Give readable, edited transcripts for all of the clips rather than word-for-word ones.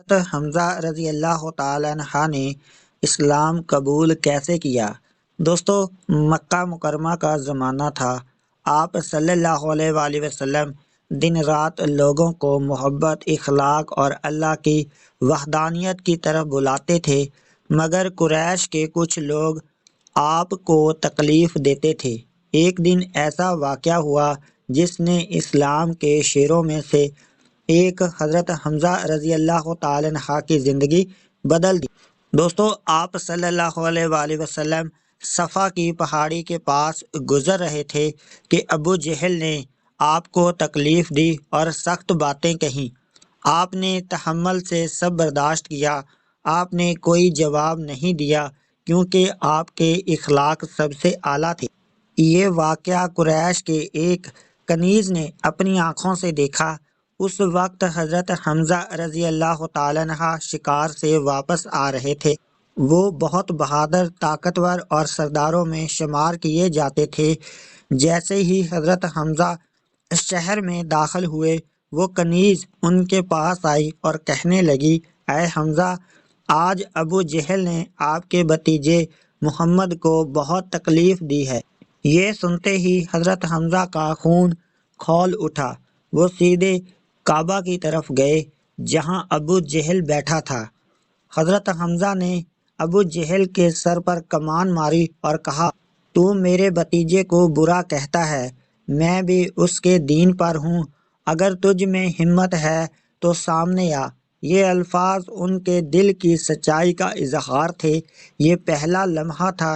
حضرت حمزہ رضی اللہ تعالیٰ عنہ نے اسلام قبول کیسے کیا؟ دوستو، مکہ مکرمہ کا زمانہ تھا۔ آپ صلی اللہ علیہ وآلہ وسلم دن رات لوگوں کو محبت، اخلاق اور اللہ کی وحدانیت کی طرف بلاتے تھے، مگر قریش کے کچھ لوگ آپ کو تکلیف دیتے تھے۔ ایک دن ایسا واقعہ ہوا جس نے اسلام کے شیروں میں سے ایک حضرت حمزہ رضی اللہ تعالیٰ عنہ کی زندگی بدل دی۔ دوستو، آپ صلی اللہ علیہ وآلہ وسلم صفا کی پہاڑی کے پاس گزر رہے تھے کہ ابو جہل نے آپ کو تکلیف دی اور سخت باتیں کہیں۔ آپ نے تحمل سے سب برداشت کیا۔ آپ نے کوئی جواب نہیں دیا کیونکہ آپ کے اخلاق سب سے اعلیٰ تھے۔ یہ واقعہ قریش کے ایک کنیز نے اپنی آنکھوں سے دیکھا۔ اس وقت حضرت حمزہ رضی اللہ تعالیٰ عنہ شکار سے واپس آ رہے تھے۔ وہ بہت بہادر، طاقتور اور سرداروں میں شمار کیے جاتے تھے۔ جیسے ہی حضرت حمزہ شہر میں داخل ہوئے، وہ کنیز ان کے پاس آئی اور کہنے لگی، اے حمزہ، آج ابو جہل نے آپ کے بھتیجے محمد کو بہت تکلیف دی ہے۔ یہ سنتے ہی حضرت حمزہ کا خون کھول اٹھا۔ وہ سیدھے کعبہ کی طرف گئے جہاں ابو جہل بیٹھا تھا۔ حضرت حمزہ نے ابو جہل کے سر پر کمان ماری اور کہا، تو میرے بھتیجے کو برا کہتا ہے، میں بھی اس کے دین پر ہوں، اگر تجھ میں ہمت ہے تو سامنے آ۔ یہ الفاظ ان کے دل کی سچائی کا اظہار تھے۔ یہ پہلا لمحہ تھا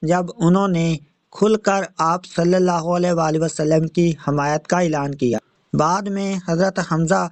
جب انہوں نے کھل کر آپ صلی اللہ علیہ وآلہ وسلم کی حمایت کا اعلان کیا۔ بعد میں حضرت حمزہ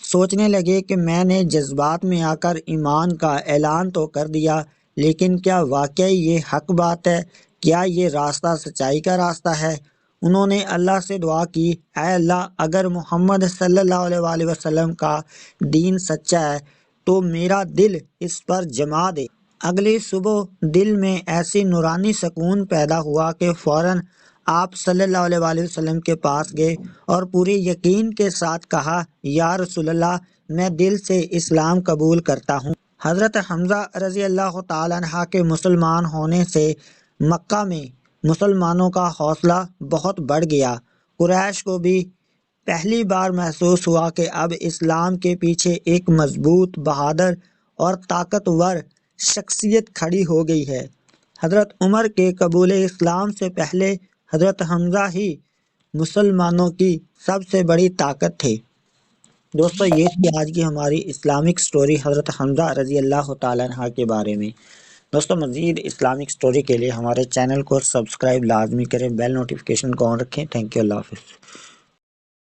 سوچنے لگے کہ میں نے جذبات میں آ کر ایمان کا اعلان تو کر دیا، لیکن کیا واقعی یہ حق بات ہے؟ کیا یہ راستہ سچائی کا راستہ ہے؟ انہوں نے اللہ سے دعا کی، اے اللہ، اگر محمد صلی اللہ علیہ وآلہ وسلم کا دین سچا ہے تو میرا دل اس پر جما دے۔ اگلی صبح دل میں ایسی نورانی سکون پیدا ہوا کہ فوراً آپ صلی اللہ علیہ وآلہ وسلم کے پاس گئے اور پوری یقین کے ساتھ کہا، یا رسول اللہ، میں دل سے اسلام قبول کرتا ہوں۔ حضرت حمزہ رضی اللہ تعالیٰ عنہ کے مسلمان ہونے سے مکہ میں مسلمانوں کا حوصلہ بہت بڑھ گیا۔ قریش کو بھی پہلی بار محسوس ہوا کہ اب اسلام کے پیچھے ایک مضبوط، بہادر اور طاقتور شخصیت کھڑی ہو گئی ہے۔ حضرت عمر کے قبول اسلام سے پہلے حضرت حمزہ ہی مسلمانوں کی سب سے بڑی طاقت تھے۔ دوستو، یہ تھی آج کی ہماری اسلامک سٹوری حضرت حمزہ رضی اللہ تعالیٰ عنہ کے بارے میں۔ دوستو، مزید اسلامک سٹوری کے لیے ہمارے چینل کو سبسکرائب لازمی کریں، بیل نوٹیفیکیشن کو آن رکھیں۔ تھینک یو، اللہ حافظ۔